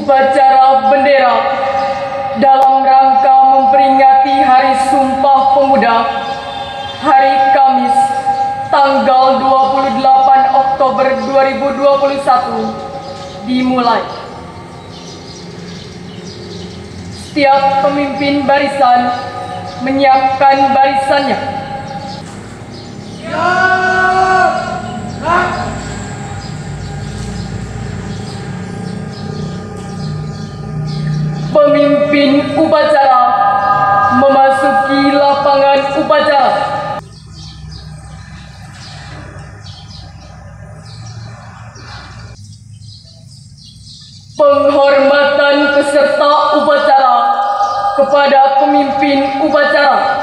upacara bendera dalam rangka memperingati Hari Sumpah Pemuda hari Kamis tanggal 28 Oktober 2021 dimulai. Setiap pemimpin barisan menyiapkan barisannya. Pemimpin upacara memasuki lapangan upacara. Penghormatan peserta upacara kepada pemimpin upacara.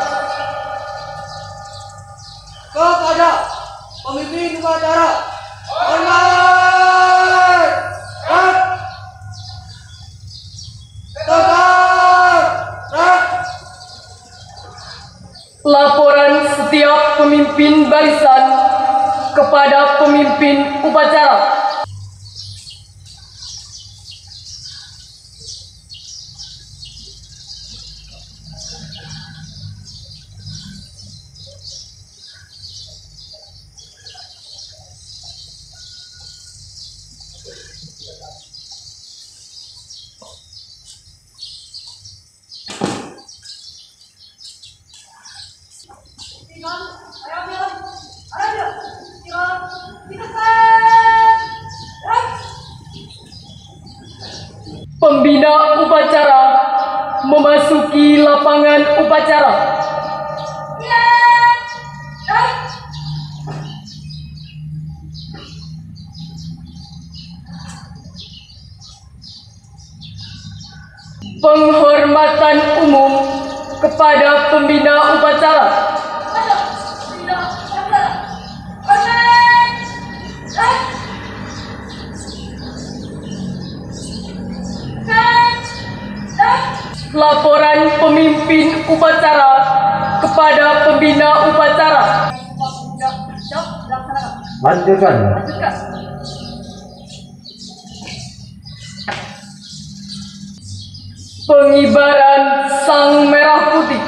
Kepada pemimpin upacara, hormat, Laporan setiap pemimpin barisan kepada pemimpin upacara. Pembina upacara memasuki lapangan upacara. Penghormatan umum kepada pembina upacara. Laporan pemimpin upacara kepada pembina upacara. Lanjutkan. Pengibaran sang merah putih.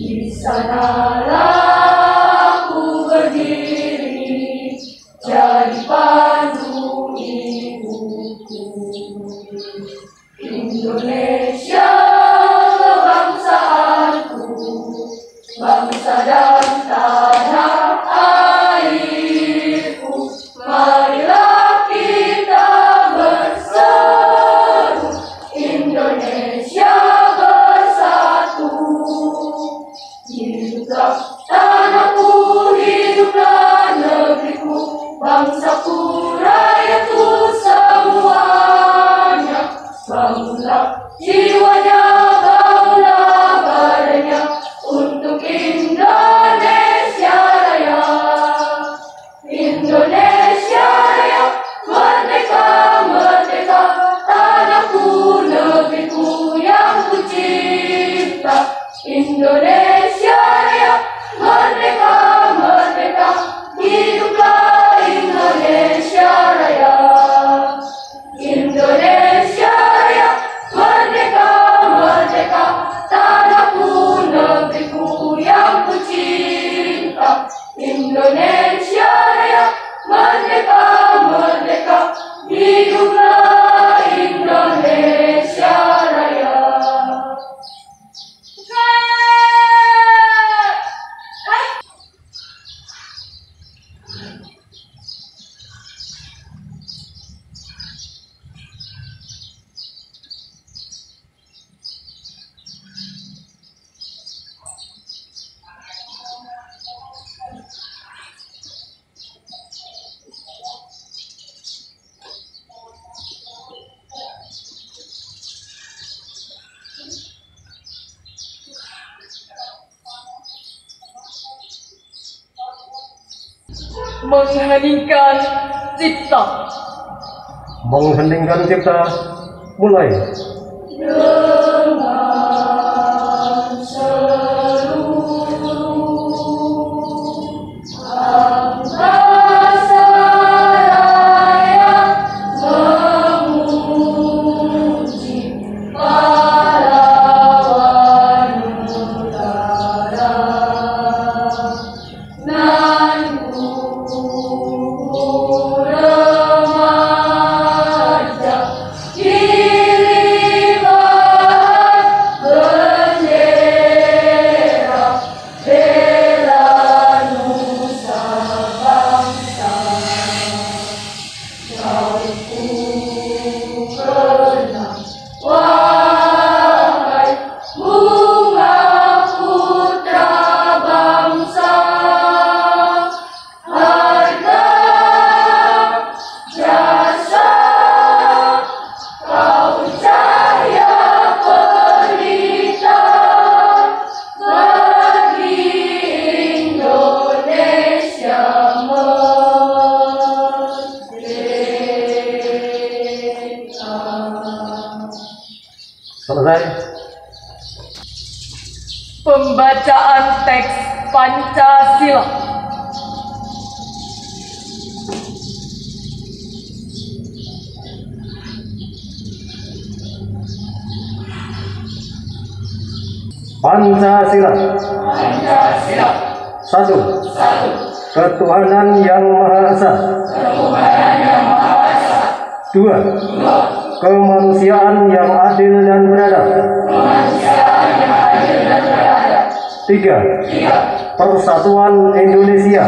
Di sanalah aku berdiri, jadi pandu ibuku. Indonesia kebangsaanku, bangsa dan tanah airku. Marilah kita berseru, Indonesia bersatu. Hiduplah tanahku, hiduplah negeriku, bangsaku, rakyatku semuanya. Bangunlah jiwanya, bangunlah badannya untuk Indonesia Raya. Indonesia Raya, merdeka, merdeka, tanahku, negeriku yang kucipta. Indonesia Raya, merdeka, merdeka, hiduplah Indonesia Raya. Indonesia Raya, mengheningkan cipta. Mengheningkan cipta, mulai. Selesai. Pembacaan teks Pancasila. Pancasila. Satu. Ketuhanan yang Maha Esa. Dua. Kemanusiaan yang adil dan beradab. Tiga. Persatuan Indonesia.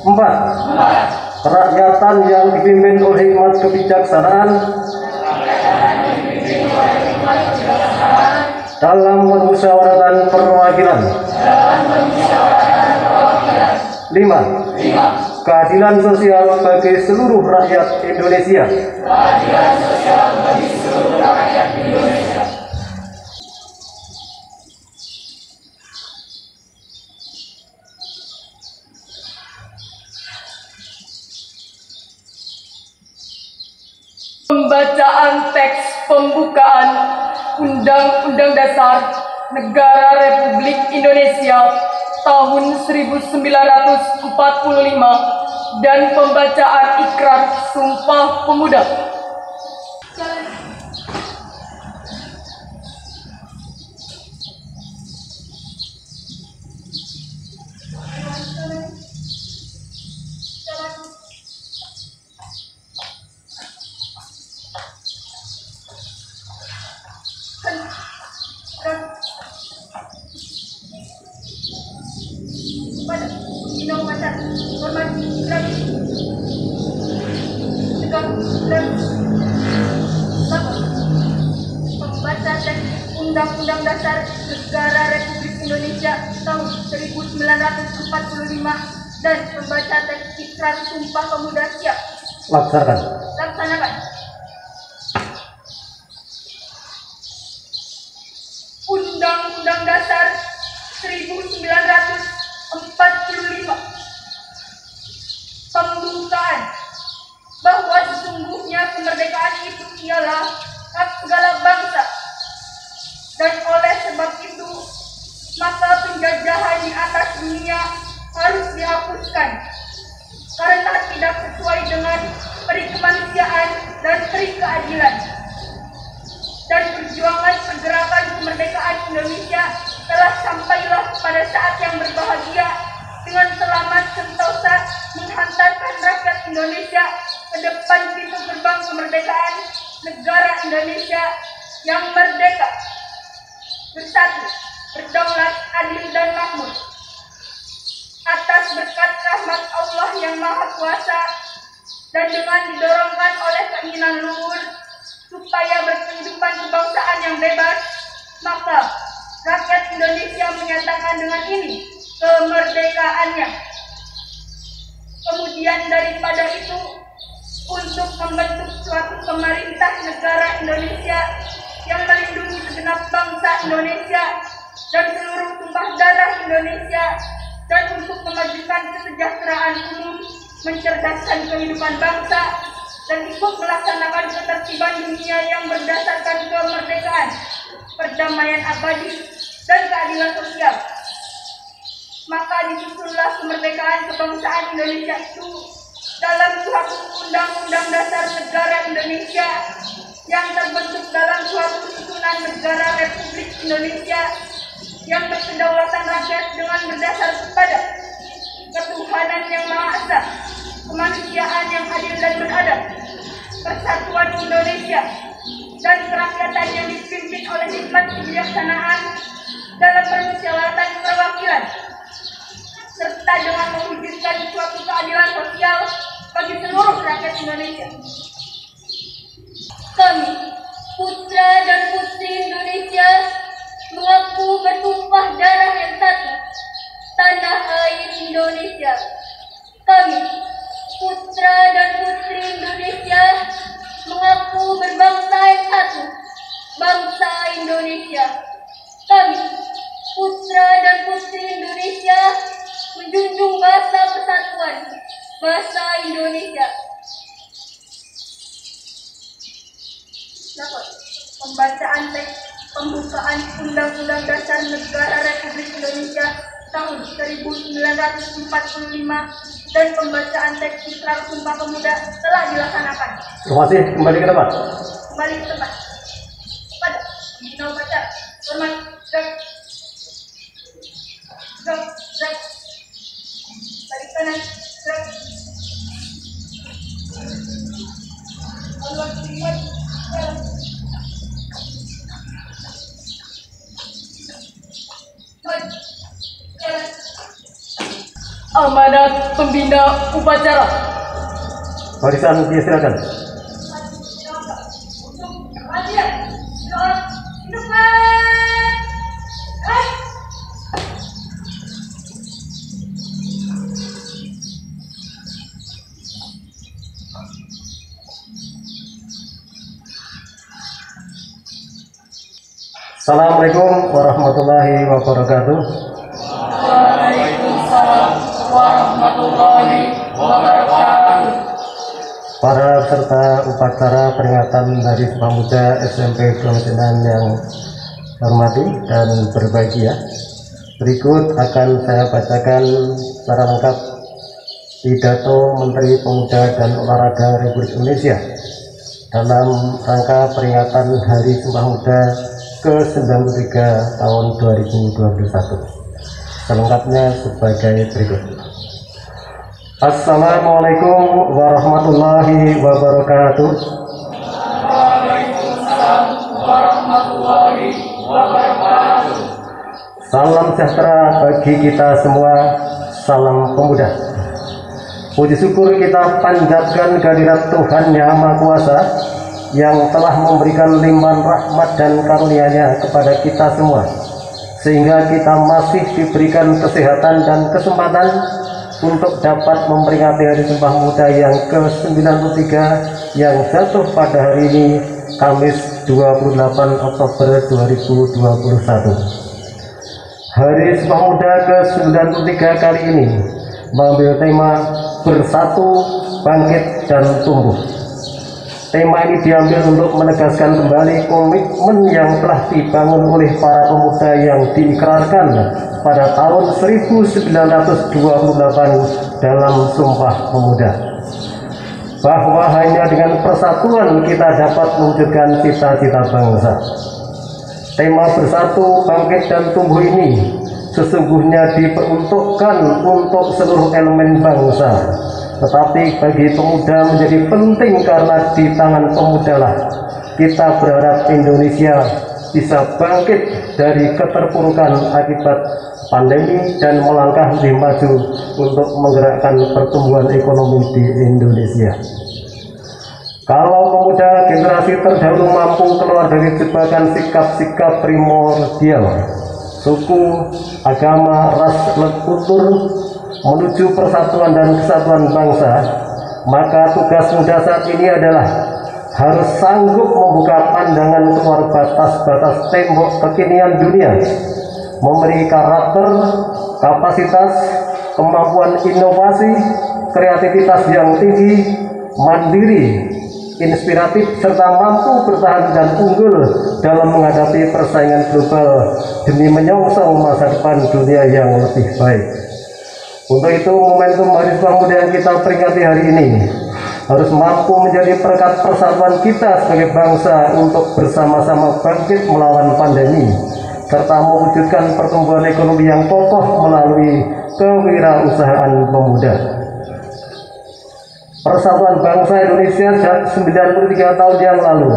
Empat. Kerakyatan yang dipimpin oleh hikmat kebijaksanaan dalam permusyawaratan perwakilan. Lima. Keadilan sosial bagi seluruh rakyat Indonesia. Pembacaan teks pembukaan Undang-Undang Dasar Negara Republik Indonesia tahun 1945 dan pembacaan Ikrar Sumpah Pemuda. Membaca teks Undang-Undang Dasar Negara Republik Indonesia tahun 1945 dan membaca teks Ikrar Sumpah Pemuda. Siap. Laksanakan. Undang-Undang Dasar 1945. Pembukaan. Bahwa sesungguhnya kemerdekaan itu ialah hak segala bangsa, dan oleh sebab itu maka penjajahan di atas dunia harus dihapuskan karena tidak sesuai dengan peri kemanusiaan dan peri keadilan. Dan perjuangan pergerakan kemerdekaan Indonesia telah sampailah pada saat yang berbahagia dengan selamat sentosa menghantarkan rakyat Indonesia ke depan pintu gerbang kemerdekaan negara Indonesia yang merdeka, bersatu, berdaulat, adil dan makmur. Atas berkat rahmat Allah yang Maha Kuasa dan dengan didorongkan oleh keinginan luhur supaya berkehidupan kebangsaan yang bebas, maka rakyat Indonesia menyatakan dengan ini kemerdekaannya. Kemudian daripada itu, untuk membentuk suatu pemerintah negara Indonesia yang melindungi segenap bangsa Indonesia dan seluruh tumpah darah Indonesia, dan untuk memajukan kesejahteraan umum, mencerdaskan kehidupan bangsa, dan ikut melaksanakan ketertiban dunia yang berdasarkan kemerdekaan, perdamaian abadi, dan keadilan sosial. Maka disusunlah kemerdekaan kebangsaan Indonesia itu dalam suatu Undang-Undang Dasar Negara Indonesia yang terbentuk dalam suatu susunan negara Republik Indonesia yang berkedaulatan rakyat dengan berdasar pada ketuhanan yang Maha Esa, kemanusiaan yang adil dan beradab, persatuan Indonesia, dan kerakyatan yang dipimpin oleh hikmat kebijaksanaan dalam permusyawaratan perwakilan, serta dengan mewujudkan suatu keadilan sosial bagi seluruh rakyat Indonesia. Kami, putra dan putri Indonesia, mengaku bertumpah darah yang satu, tanah air Indonesia. Kami, putra dan putri Indonesia, mengaku berbangsa yang satu, bangsa Indonesia. Kami, putra dan putri Indonesia, menjunjung bahasa persatuan, bahasa Indonesia. Pembacaan teks pembukaan Undang-Undang Dasar Negara Republik Indonesia tahun 1945 dan pembacaan teks Ikrar Sumpah Pemuda telah dilaksanakan. Terima kasih. Kembali ke tempat. Kembali ke tempat. Pada pembina upacara, hormat, gerak, balik kanan, gerak. Allah terima. Amanat pembina upacara. Barisan disilakan. Assalamualaikum warahmatullahi wabarakatuh. Waalaikumsalam warahmatullahi wabarakatuh. Para peserta upacara peringatan Hari Sumpah Pemuda SMP Domitinan yang hormati dan berbahagia, berikut akan saya bacakan secara lengkap pidato Menteri Pemuda dan Olahraga Republik Indonesia dalam rangka peringatan Hari Sumpah Pemuda ke-93 tahun 2021. Selengkapnya sebagai berikut. Assalamualaikum warahmatullahi wabarakatuh. Waalaikumsalam warahmatullahi wabarakatuh. Salam sejahtera bagi kita semua. Salam pemuda. Puji syukur kita panjatkan kehadirat Tuhan Yang Maha Kuasa yang telah memberikan limpahan rahmat dan karunia-Nya kepada kita semua, sehingga kita masih diberikan kesehatan dan kesempatan untuk dapat memperingati Hari Sumpah Pemuda yang ke-93 yang jatuh pada hari ini, Kamis 28 Oktober 2021. Hari Sumpah Pemuda ke-93 kali ini mengambil tema Bersatu, Bangkit, dan Tumbuh. Tema ini diambil untuk menegaskan kembali komitmen yang telah dibangun oleh para pemuda yang diikrarkan pada tahun 1928 dalam Sumpah Pemuda, bahwa hanya dengan persatuan kita dapat mewujudkan cita-cita bangsa. Tema Bersatu, Bangkit, dan Tumbuh ini sesungguhnya diperuntukkan untuk seluruh elemen bangsa, tetapi bagi pemuda menjadi penting karena di tangan pemudalah kita berharap Indonesia bisa bangkit dari keterpurukan akibat pandemi dan melangkah lebih maju untuk menggerakkan pertumbuhan ekonomi di Indonesia. Kalau pemuda generasi terdahulu mampu keluar dari jebakan sikap-sikap primordial, suku, agama, ras, dan kultur, menuju persatuan dan kesatuan bangsa, maka tugas muda saat ini adalah harus sanggup membuka pandangan keluar batas-batas tembok kekinian dunia, memberi karakter, kapasitas, kemampuan inovasi, kreativitas yang tinggi, mandiri, inspiratif, serta mampu bertahan dan unggul dalam menghadapi persaingan global demi menyongsong masa depan dunia yang lebih baik. Untuk itu, momentum Hari Sumpah Pemuda yang kita peringati hari ini harus mampu menjadi perekat persatuan kita sebagai bangsa untuk bersama-sama bangkit melawan pandemi, serta mewujudkan pertumbuhan ekonomi yang kokoh melalui kewirausahaan pemuda. Persatuan bangsa Indonesia sejak 93 tahun yang lalu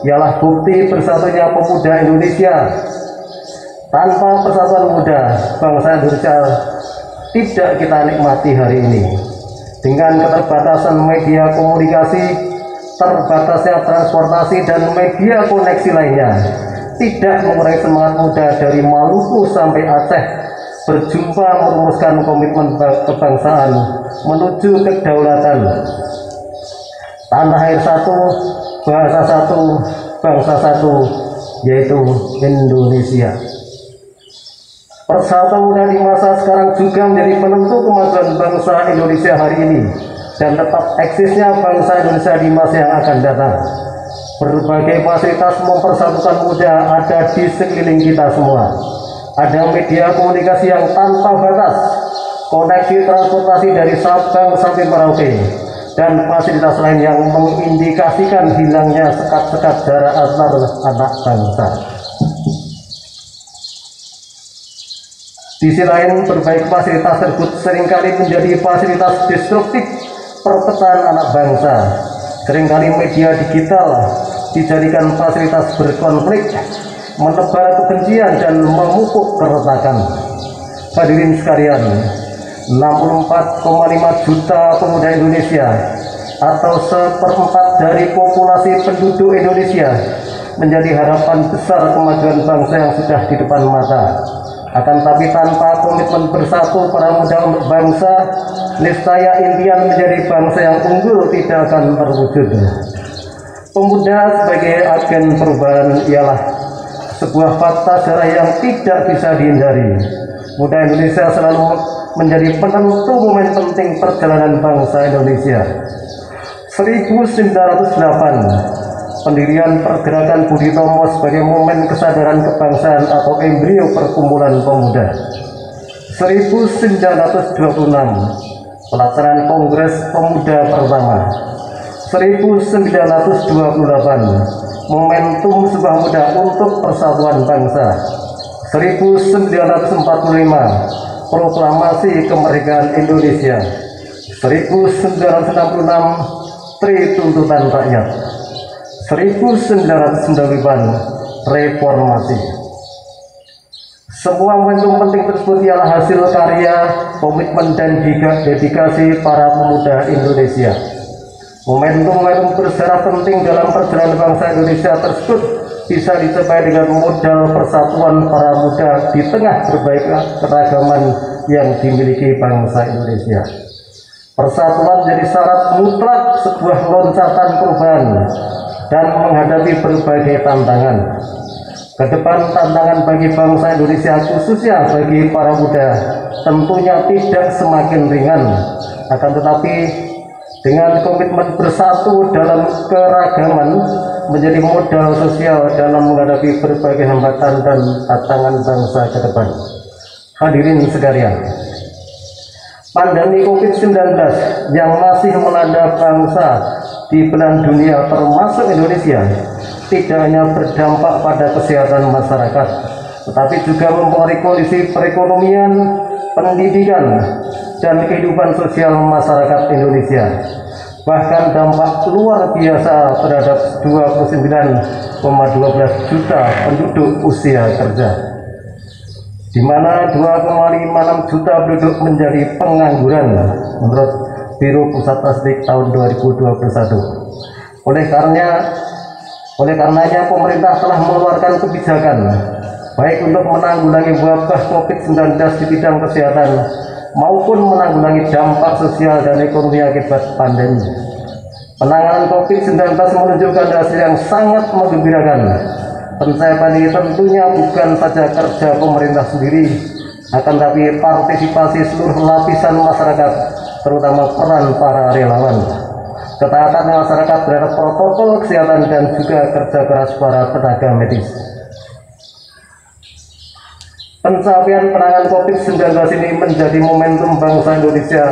ialah bukti bersatunya pemuda Indonesia. Tanpa persatuan pemuda, bangsa Indonesia tidak kita nikmati hari ini. Dengan keterbatasan media komunikasi, terbatasnya transportasi dan media koneksi lainnya, tidak mengurangi semangat muda dari Maluku sampai Aceh berjumpa merumuskan komitmen kebangsaan menuju kedaulatan. Tanah air satu, bahasa satu, bangsa satu, yaitu Indonesia. Persatuan pemuda di masa sekarang juga menjadi penentu kemajuan bangsa Indonesia hari ini dan tetap eksisnya bangsa Indonesia di masa yang akan datang. Berbagai fasilitas mempersatukan pemuda ada di sekeliling kita semua. Ada media komunikasi yang tanpa batas, koneksi transportasi dari Sabang sampai Merauke, dan fasilitas lain yang mengindikasikan hilangnya sekat-sekat jarak antar anak bangsa. Di sisi lain, berbagai fasilitas tersebut seringkali menjadi fasilitas destruktif perpecahan anak bangsa. Seringkali media digital dijadikan fasilitas berkonflik, menebar kebencian dan memupuk keretakan. Hadirin sekalian, 64,5 juta pemuda Indonesia atau 1/4 dari populasi penduduk Indonesia menjadi harapan besar kemajuan bangsa yang sudah di depan mata. Akan tapi tanpa komitmen bersatu para muda untuk bangsa, niscaya impian menjadi bangsa yang unggul tidak akan terwujud. Pemuda sebagai agen perubahan ialah sebuah fakta sejarah yang tidak bisa dihindari. Muda Indonesia selalu menjadi penentu momen penting perjalanan bangsa Indonesia. 1908, pendirian pergerakan Budi Tomo sebagai momen kesadaran kebangsaan atau embrio perkumpulan pemuda. 1926, pelaksanaan Kongres Pemuda pertama. 1928, momentum Sumpah Pemuda untuk persatuan bangsa. 1945, proklamasi kemerdekaan Indonesia. 1966, Tri Tuntutan Rakyat. 1998, reformasi. Semua momentum penting tersebut ialah hasil karya, komitmen dan dedikasi para pemuda Indonesia. Momentum-momentum bersejarah penting dalam perjalanan bangsa Indonesia tersebut bisa dicapai dengan modal persatuan para muda di tengah berbagai keragaman yang dimiliki bangsa Indonesia. Persatuan menjadi syarat mutlak sebuah loncatan perubahan dan menghadapi berbagai tantangan. Kedepan tantangan bagi bangsa Indonesia, khususnya bagi para muda, tentunya tidak semakin ringan. Akan tetapi dengan komitmen bersatu dalam keragaman menjadi modal sosial dalam menghadapi berbagai hambatan dan tantangan bangsa ke depan. Hadirin sekalian, pandemi COVID-19 yang masih melanda bangsa di belahan dunia termasuk Indonesia tidak hanya berdampak pada kesehatan masyarakat, tetapi juga mempengaruhi kondisi perekonomian, pendidikan, dan kehidupan sosial masyarakat Indonesia. Bahkan dampak luar biasa terhadap 29,12 juta penduduk usia kerja, di mana 2,56 juta penduduk menjadi pengangguran menurut Biro Pusat Statistik tahun 2021. Oleh karenanya pemerintah telah mengeluarkan kebijakan baik untuk menanggulangi wabah COVID-19 di bidang kesehatan maupun menanggulangi dampak sosial dan ekonomi akibat pandemi. Penanganan COVID-19 menunjukkan hasil yang sangat menggembirakan. Pencapaian ini tentunya bukan saja kerja pemerintah sendiri, akan tapi partisipasi seluruh lapisan masyarakat, terutama peran para relawan, ketaatan masyarakat terhadap protokol kesehatan dan juga kerja keras para tenaga medis. Pencapaian penanganan COVID-19 ini menjadi momentum bangsa Indonesia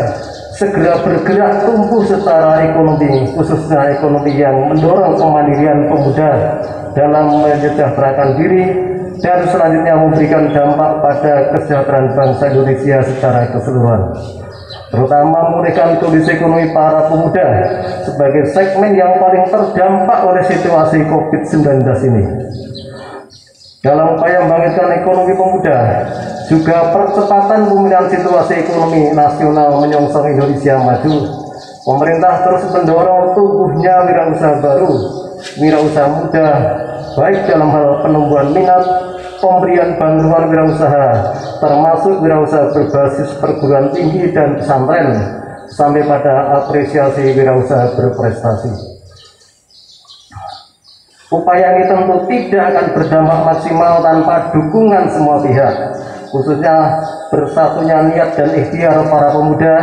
segera bergerak tumbuh secara ekonomi, khususnya ekonomi yang mendorong kemandirian pemuda dalam menyejahterakan diri dan selanjutnya memberikan dampak pada kesejahteraan bangsa Indonesia secara keseluruhan, terutama memulihkan kondisi ekonomi para pemuda sebagai segmen yang paling terdampak oleh situasi COVID-19 ini. Dalam upaya membangkitkan ekonomi pemuda, juga percepatan pemulihan situasi ekonomi nasional menyongsong Indonesia maju, pemerintah terus mendorong tumbuhnya wirausaha baru, wirausaha muda, baik dalam hal penumbuhan minat, pemberian bantuan wirausaha, termasuk wirausaha berbasis perguruan tinggi dan pesantren, sampai pada apresiasi wirausaha berprestasi. Upaya ini tentu tidak akan berdampak maksimal tanpa dukungan semua pihak, khususnya bersatunya niat dan ikhtiar para pemuda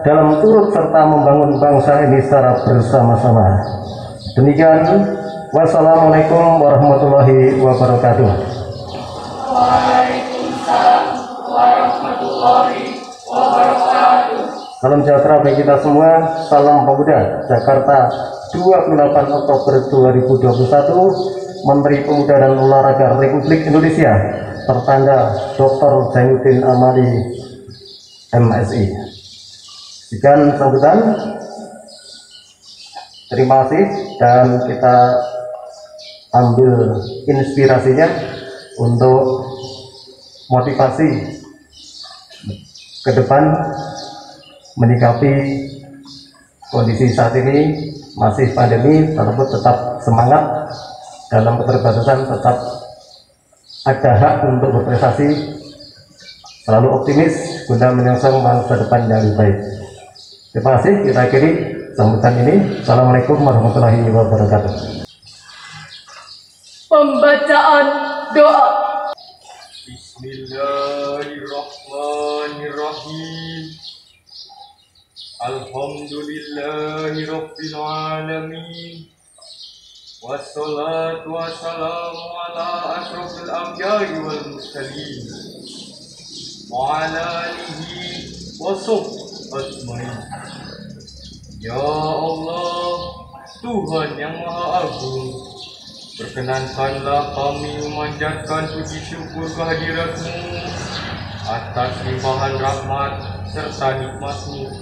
dalam turut serta membangun bangsa ini secara bersama-sama. Demikian, wassalamualaikum warahmatullahi wabarakatuh. Waalaikumsalam warahmatullahi wabarakatuh. Salam sejahtera bagi kita semua. Salam Pemuda, Jakarta, 28 Oktober 2021. Menteri Pemuda dan Olahraga Republik Indonesia, tertanda Dr. Zainuddin Amali, MSI. Sekian sambutan. Terima kasih, dan kita ambil inspirasinya untuk motivasi ke depan menyikapi kondisi saat ini masih pandemi, tersebut tetap semangat dalam keterbatasan, tetap ada hak untuk berprestasi, selalu optimis guna menyongsong masa depan yang lebih baik. Terima kasih, kita akhiri sambutan ini. Assalamualaikum warahmatullahi wabarakatuh. Pembacaan doa. Bismillahirrahmanirrahim. Alhamdulillahi rabbil alamin. Wassalatu wassalamu ala asrofil anbiya'i wal mursalin wa ala alihi wa sahbihi ajmain. Ya Allah, Tuhan yang Maha Agung, perkenankanlah kami memanjatkan puji syukur kehadirat-Mu atas limpahan rahmat serta nikmat-Mu,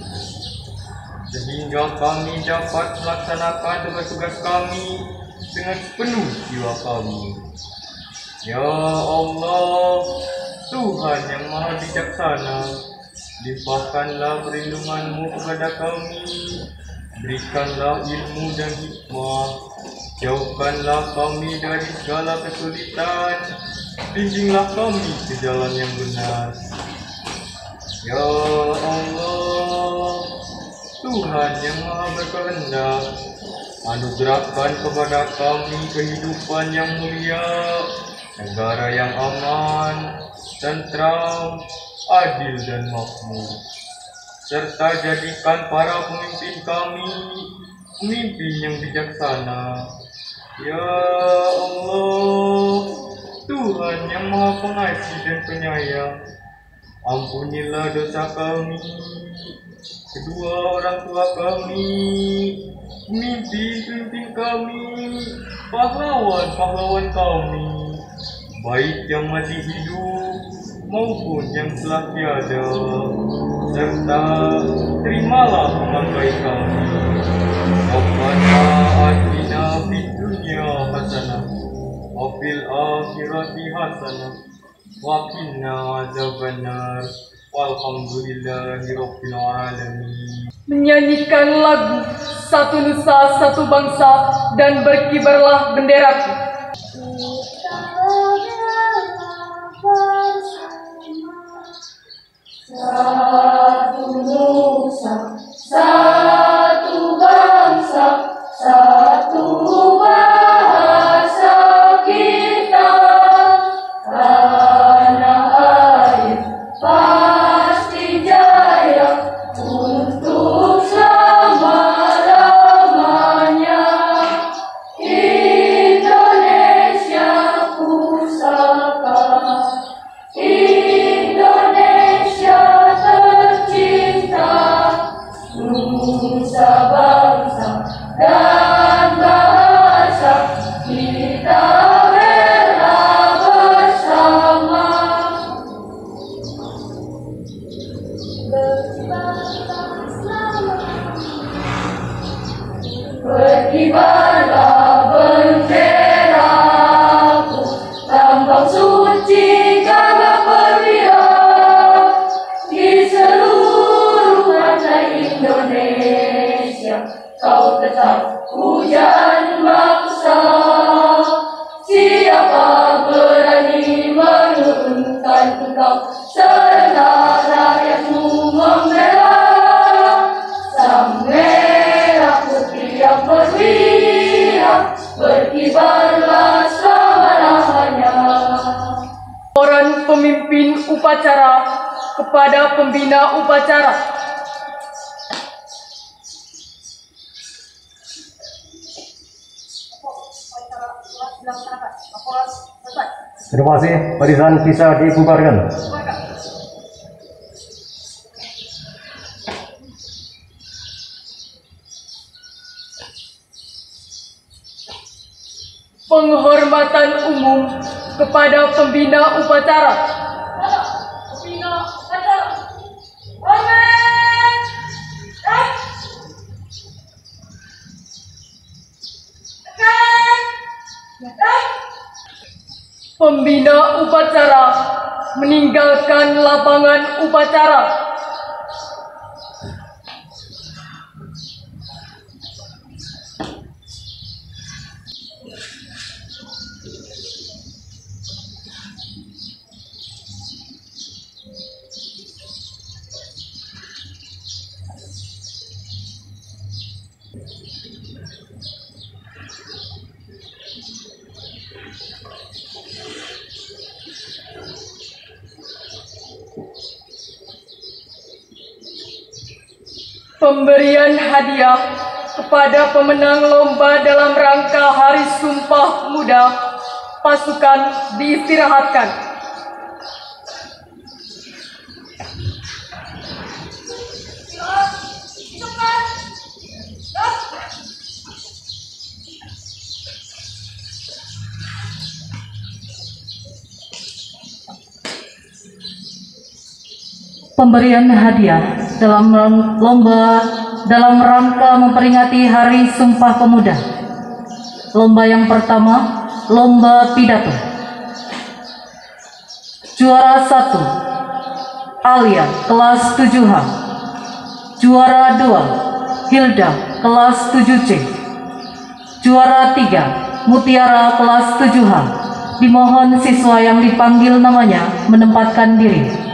sehingga kami dapat melaksanakan tugas-tugas kami dengan penuh jiwa kami. Ya Allah, Tuhan yang Maha Bijaksana, limpahkanlah perlindungan-Mu kepada kami, berikanlah ilmu dan hikmah, jauhkanlah kami dari segala kesulitan, bimbinglah kami ke jalan yang benar. Ya Allah, Tuhan yang Maha Berkehendak, anugerahkan kepada kami kehidupan yang mulia, negara yang aman, tentram, adil dan makmur, serta jadikan para pemimpin kami pemimpin yang bijaksana. Ya Allah, Tuhan yang Maha Pengasih dan Penyayang, ampunilah dosa kami, kedua orang tua kami, pemimpin kami, pahlawan kami, baik yang masih hidup maupun yang telah tiada, serta terimalah pemakai kami. Rabbana atina fid dunya hasanah wa fil akhirati hasanah wa qina adzabannar. Walhamdulillahirabbil alamin. Menyanyikan lagu Satu Nusa Satu Bangsa dan Berkibarlah Benderaku. Satu nusa, satu bangsa, satu bahasa kita, tanah air pemimpin upacara kepada pembina upacara. Terima kasih, barisan bisa dibubarkan. Penghormatan umum kepada pembina upacara. Pembina upacara meninggalkan lapangan upacara. Pemberian hadiah kepada pemenang lomba dalam rangka Hari Sumpah Pemuda. Pasukan diistirahatkan. Pemberian hadiah dalam lomba dalam rangka memperingati Hari Sumpah Pemuda. Lomba yang pertama, lomba pidato. Juara 1, Alia, kelas 7H. Juara 2, Hilda, kelas 7C. Juara 3, Mutiara, kelas 7H. Dimohon siswa yang dipanggil namanya menempatkan diri.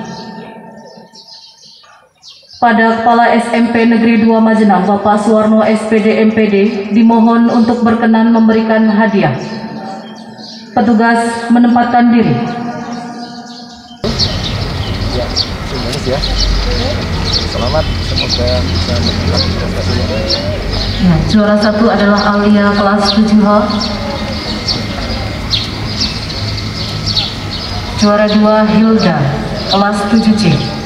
Pada Kepala SMP Negeri 2 Majenang, Bapak Suwarno SPD MPD, dimohon untuk berkenan memberikan hadiah. Petugas menempatkan diri. Ya, selamat, semoga bisa meningkat prestasinya. Ya, juara 1 adalah Alia, kelas 7H. Juara 2 Hilda, kelas 7C.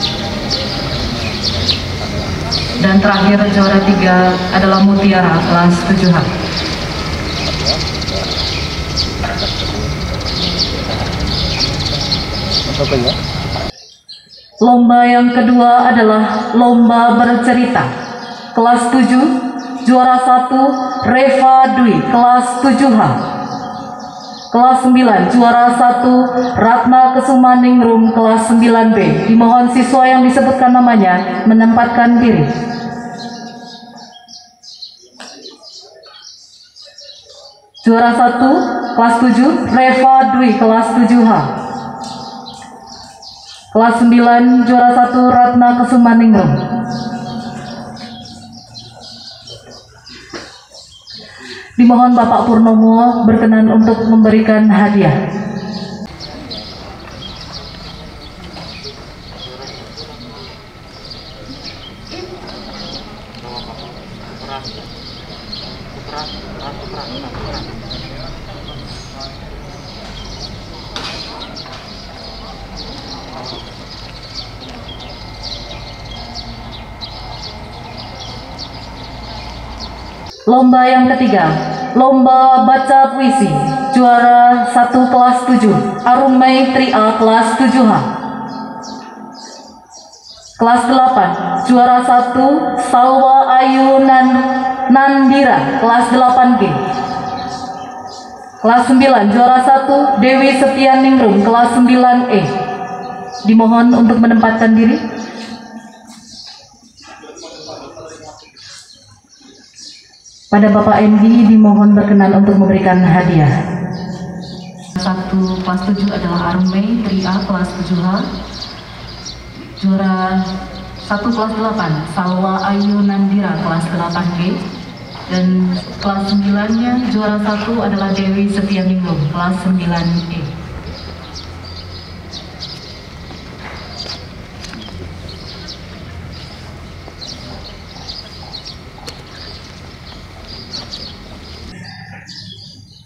Dan terakhir juara 3 adalah Mutiara, kelas 7H. Lomba yang kedua adalah lomba bercerita. Kelas 7, juara 1 Reva Dwi, kelas 7H. Kelas 9, juara 1 Ratna Kesumaningrum, kelas 9B. Dimohon siswa yang disebutkan namanya menempatkan diri. Juara 1, kelas 7, Reva Dwi, kelas 7H. Kelas 9, juara 1, Ratna Kesumaningrum. Dimohon Bapak Purnomo berkenan untuk memberikan hadiah. Lomba yang ketiga, lomba baca puisi. Juara 1 kelas 7, Arum Mei Tri-A, kelas 7H. Kelas 8, juara 1 Salwa Ayu Nandira, kelas 8G. Kelas 9, juara 1 Dewi Setianingrum, kelas 9E. Dimohon untuk menempatkan diri. Pada Bapak Endi dimohon berkenan untuk memberikan hadiah. 1 kelas 7 adalah Arum Mei Tri-A, kelas 7H. Juara 1 kelas 8 Salwa Ayu Nandira, kelas 8G. Dan kelas 9-nya juara 1 adalah Dewi Setianingrum, kelas 9E.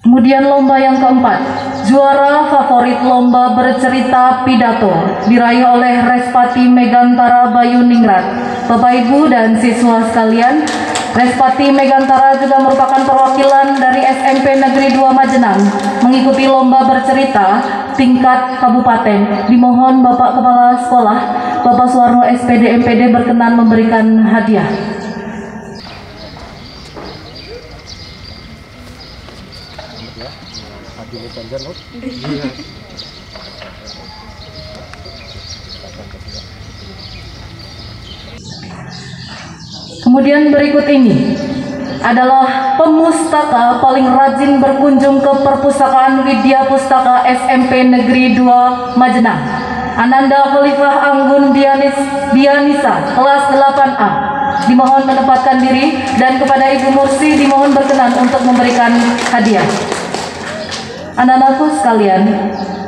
Kemudian lomba yang keempat, juara favorit lomba bercerita pidato diraih oleh Respati Megantara Bayu Ningrat. Bapak Ibu dan siswa sekalian, Respati Megantara juga merupakan perwakilan dari SMP Negeri 2 Majenang mengikuti lomba bercerita tingkat kabupaten. Dimohon Bapak Kepala Sekolah, Bapak Suwarno SPD MPD berkenan memberikan hadiah. Kemudian berikut ini adalah pemustaka paling rajin berkunjung ke Perpustakaan Widya Pustaka SMP Negeri 2 Majenang, Ananda Khalifah Anggun Dianisa, kelas 8A. Dimohon menempatkan diri dan kepada Ibu Mursi dimohon berkenan untuk memberikan hadiah. Anak-anakku sekalian,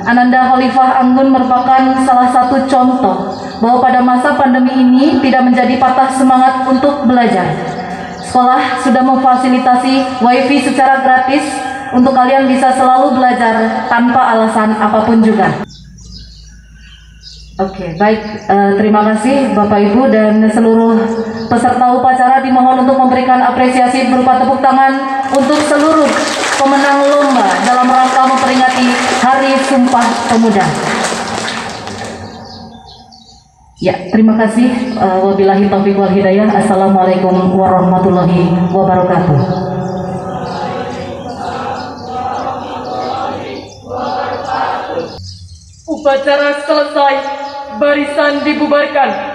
Ananda Khalifah Anggun merupakan salah satu contoh bahwa pada masa pandemi ini tidak menjadi patah semangat untuk belajar. Sekolah sudah memfasilitasi wifi secara gratis untuk kalian bisa selalu belajar tanpa alasan apapun juga. Oke, baik. Terima kasih Bapak Ibu dan seluruh peserta upacara dimohon untuk memberikan apresiasi berupa tepuk tangan untuk seluruh pemenang lomba dalam rangka memperingati Hari Sumpah Pemuda. Ya, terima kasih. Wabillahi taufiq wal hidayah. Assalamualaikum warahmatullahi wabarakatuh. Upacara selesai, barisan dibubarkan.